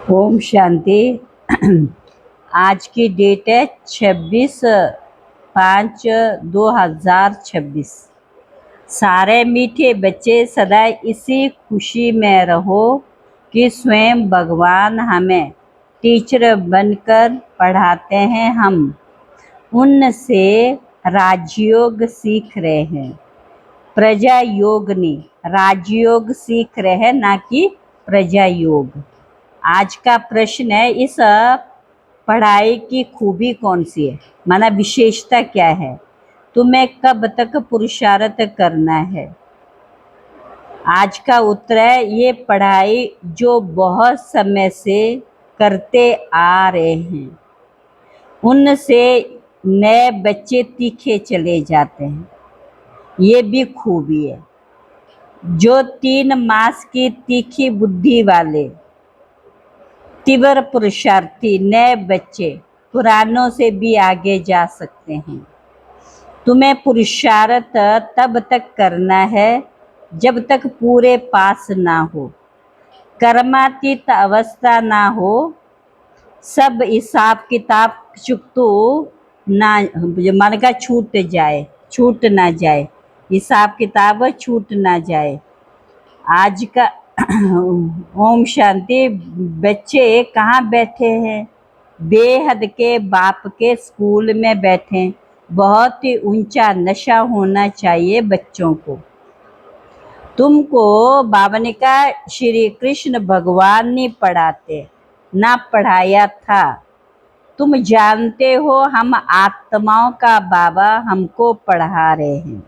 ओम शांति। आज की डेट है 26/5/2026। सारे मीठे बच्चे सदा इसी खुशी में रहो कि स्वयं भगवान हमें टीचर बनकर पढ़ाते हैं। हम उनसे राजयोग सीख रहे हैं, प्रजा योग नहीं, राजयोग सीख रहे हैं, ना कि प्रजा योग। आज का प्रश्न है, इस पढ़ाई की खूबी कौन सी है, माना विशेषता क्या है, तुम्हें कब तक पुरुषार्थ करना है। आज का उत्तर है, ये पढ़ाई जो बहुत समय से करते आ रहे हैं, उनसे नए बच्चे तीखे चले जाते हैं। ये भी खूबी है। जो 3 मास की तीखी बुद्धि वाले तीव्र पुरुषार्थी नए बच्चे पुरानों से भी आगे जा सकते हैं। तुम्हें पुरुषार्थ तब तक करना है जब तक पूरे पास ना हो, कर्मातीत अवस्था ना हो, सब हिसाब किताब चुकतू ना, मन का छूट ना जाए, हिसाब किताब छूट ना जाए। आज का ओम शांति। बच्चे कहाँ बैठे हैं? बेहद के बाप के स्कूल में बैठे। बहुत ही ऊंचा नशा होना चाहिए बच्चों को। तुमको बाबा ने कहा श्री कृष्ण भगवान ने पढ़ाते ना पढ़ाया था। तुम जानते हो हम आत्माओं का बाबा हमको पढ़ा रहे हैं।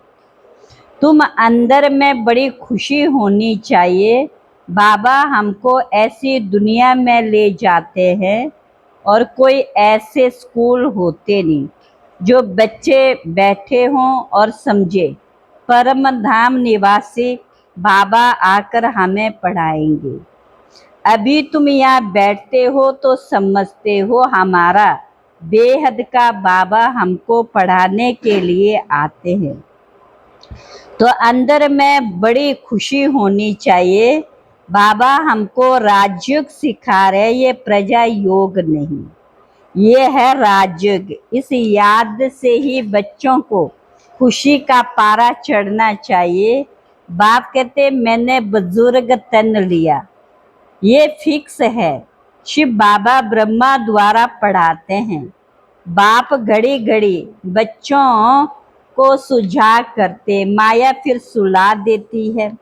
तुम अंदर में बड़ी खुशी होनी चाहिए, बाबा हमको ऐसी दुनिया में ले जाते हैं और कोई ऐसे स्कूल होते नहीं जो बच्चे बैठे हों और समझे परम धाम निवासी बाबा आकर हमें पढ़ाएंगे। अभी तुम यहाँ बैठते हो तो समझते हो हमारा बेहद का बाबा हमको पढ़ाने के लिए आते हैं। तो अंदर में बड़ी खुशी होनी चाहिए, बाबा हमको राजयोग सिखा रहे, ये प्रजा योग नहीं, ये है राजयोग। इस याद से ही बच्चों को खुशी का पारा चढ़ना चाहिए। बाप कहते मैंने बुजुर्ग तन लिया, ये फिक्स है। शिव बाबा ब्रह्मा द्वारा पढ़ाते हैं। बाप घड़ी घड़ी बच्चों को सुझाव करते, माया फिर सुला देती है।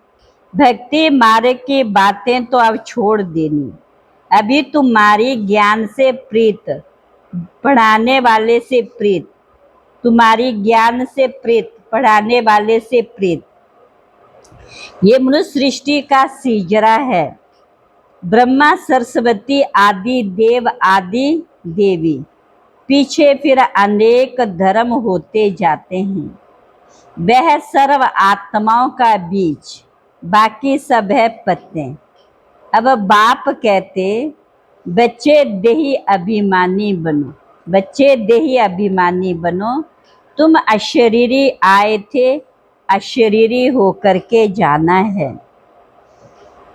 भक्ति मार्ग की बातें तो अब छोड़ देनी, अभी तुम्हारी ज्ञान से प्रीत, पढ़ाने वाले से प्रीत, तुम्हारी ज्ञान से प्रीत, पढ़ाने वाले से प्रीत। ये मनुष्य सृष्टि का सीजरा है। ब्रह्मा सरस्वती आदि देव आदि देवी, पीछे फिर अनेक धर्म होते जाते हैं। वह सर्व आत्माओं का बीज, बाकी सब है पत्ते। अब बाप कहते बच्चे देही अभिमानी बनो, बच्चे देही अभिमानी बनो। तुम अशरीरी आए थे, अशरीरी होकर के जाना है।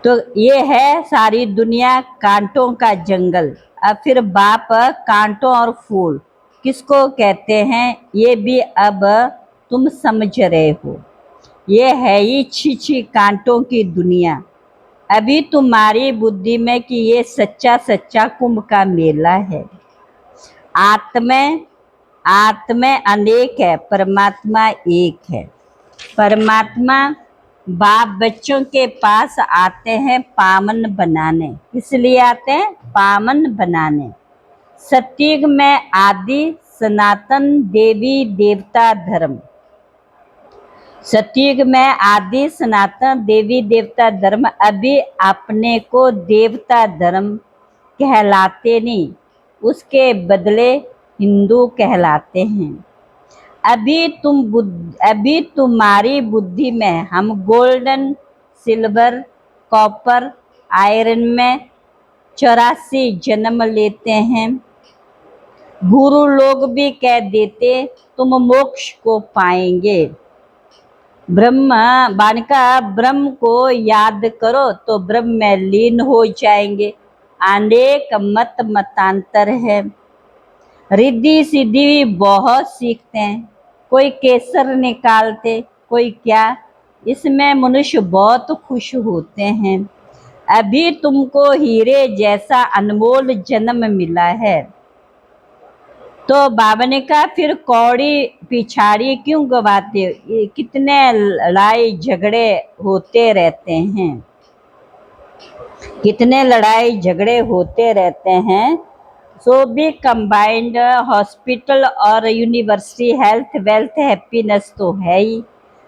तो ये है सारी दुनिया कांटों का जंगल। अब फिर बाप कांटों और फूल किसको कहते हैं, ये भी अब तुम समझ रहे हो। ये है ही छी कांटों की दुनिया। अभी तुम्हारी बुद्धि में कि ये सच्चा सच्चा कुंभ का मेला है। आत्मा अनेक है, परमात्मा एक है। परमात्मा बाप बच्चों के पास आते हैं पावन बनाने। इसलिए आते हैं पावन बनाने। सतयुग में आदि सनातन देवी देवता धर्म, सतयुग में आदि सनातन देवी देवता धर्म अभी अपने को देवता धर्म कहलाते नहीं, उसके बदले हिंदू कहलाते हैं। अभी तुम्हारी बुद्धि में हम गोल्डन, सिल्वर, कॉपर, आयरन में 84 जन्म लेते हैं। गुरु लोग भी कह देते तुम मोक्ष को पाएंगे। ब्रह्म को याद करो तो ब्रह्म में लीन हो जाएंगे। अनेक मत मतांतर है। रिद्धि सिद्धि भी बहुत सीखते हैं, कोई केसर निकालते, कोई क्या। इसमें मनुष्य बहुत खुश होते हैं। अभी तुमको हीरे जैसा अनमोल जन्म मिला है। तो बाबा ने कहा फिर कौड़ी पिछाड़ी क्यों गवाते हो, ये कितने लड़ाई झगड़े होते रहते हैं, कितने लड़ाई झगड़े होते रहते हैं। सो भी कंबाइंड हॉस्पिटल और यूनिवर्सिटी हेल्थ वेल्थ हैप्पीनेस तो है ही,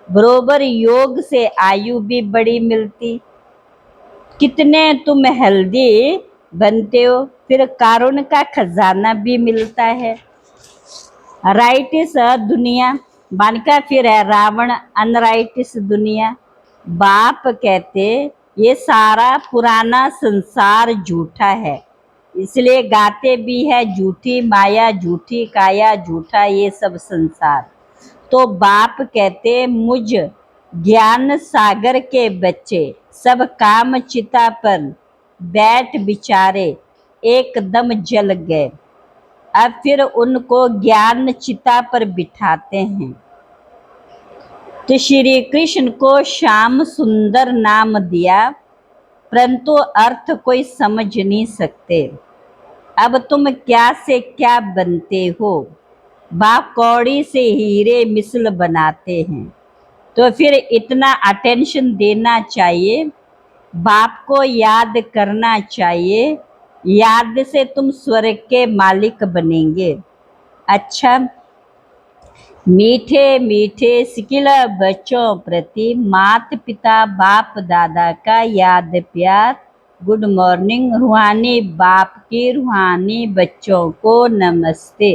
बरोबर योग से आयु भी बड़ी मिलती। कितने तुम हेल्दी बनते हो, फिर कारुण्य का खजाना भी मिलता है। राइट इस दुनिया बानका फिर है रावण अनराइट इस दुनिया। बाप कहते ये सारा पुराना संसार झूठा है, इसलिए गाते भी है झूठी माया झूठी काया झूठा ये सब संसार। तो बाप कहते मुझ ज्ञान सागर के बच्चे सब काम चिता पर बैठ बिचारे एकदम जल गए। अब फिर उनको ज्ञान चिता पर बिठाते हैं। तो श्री कृष्ण को श्याम सुंदर नाम दिया, परंतु अर्थ कोई समझ नहीं सकते। अब तुम क्या से क्या बनते हो, बाप कौड़ी से हीरे मिसल बनाते हैं। तो फिर इतना अटेंशन देना चाहिए, बाप को याद करना चाहिए, याद से तुम स्वर्ग के मालिक बनेंगे। अच्छा, मीठे मीठे सिकिला बच्चों प्रति माता पिता बाप दादा का याद प्यार। गुड मॉर्निंग रूहानी बाप की रूहानी बच्चों को नमस्ते।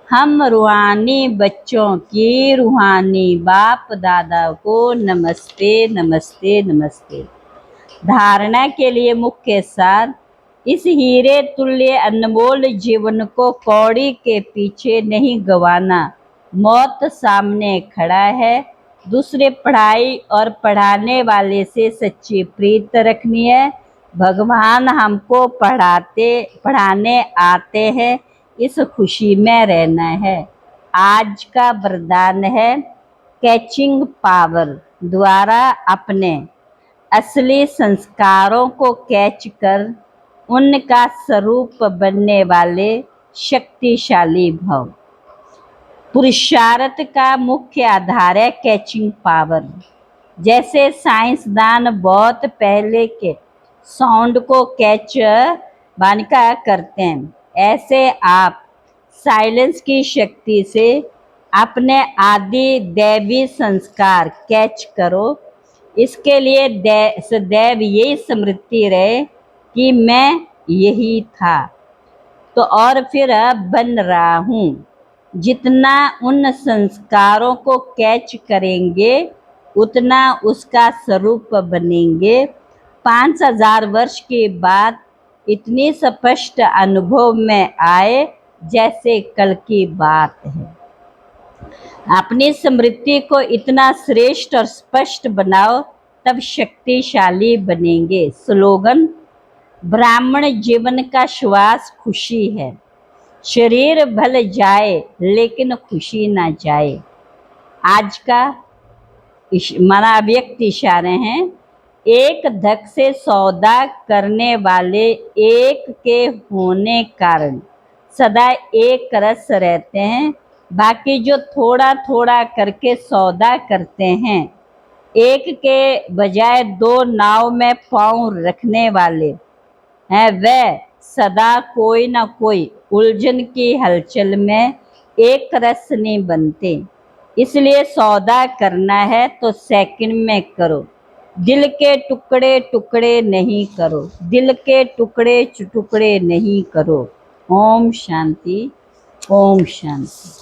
हम रूहानी बच्चों की रूहानी बाप दादा को नमस्ते नमस्ते नमस्ते। धारणा के लिए मुख्य सार, इस हीरे तुल्य अनमोल जीवन को कौड़ी के पीछे नहीं गंवाना। मौत सामने खड़ा है, दूसरे पढ़ाई और पढ़ाने वाले से सच्ची प्रीत रखनी है। भगवान हमको पढ़ाने आते हैं, इस खुशी में रहना है। आज का वरदान है कैचिंग पावर द्वारा अपने असली संस्कारों को कैच कर उनका स्वरूप बनने वाले शक्तिशाली भव। पुरुषार्थ का मुख्य आधार है कैचिंग पावर। जैसे साइंसदान बहुत पहले के साउंड को कैच बानका करते हैं, ऐसे आप साइलेंस की शक्ति से अपने आदि दैवी संस्कार कैच करो। इसके लिए सदैव यही स्मृति रहे कि मैं यही था तो और फिर बन रहा हूँ। जितना उन संस्कारों को कैच करेंगे उतना उसका स्वरूप बनेंगे। 5000 वर्ष के बाद इतनी स्पष्ट अनुभव में आए जैसे कल की बात है। अपनी स्मृति को इतना श्रेष्ठ और स्पष्ट बनाओ, तब शक्तिशाली बनेंगे। स्लोगन, ब्राह्मण जीवन का श्वास खुशी है, शरीर भल जाए लेकिन खुशी ना जाए। आज का माना अव्यक्त इशारे हैं, एक धक से सौदा करने वाले एक के होने कारण सदा एक रस रहते हैं। बाकी जो थोड़ा थोड़ा करके सौदा करते हैं, एक के बजाय 2 नाव में पांव रखने वाले हैं, वह सदा कोई ना कोई उलझन की हलचल में एक रस नहीं बनते। इसलिए सौदा करना है तो सेकंड में करो, दिल के टुकड़े टुकड़े नहीं करो, दिल के टुकड़े टुकड़े नहीं करो। ओम शांति, ओम शांति।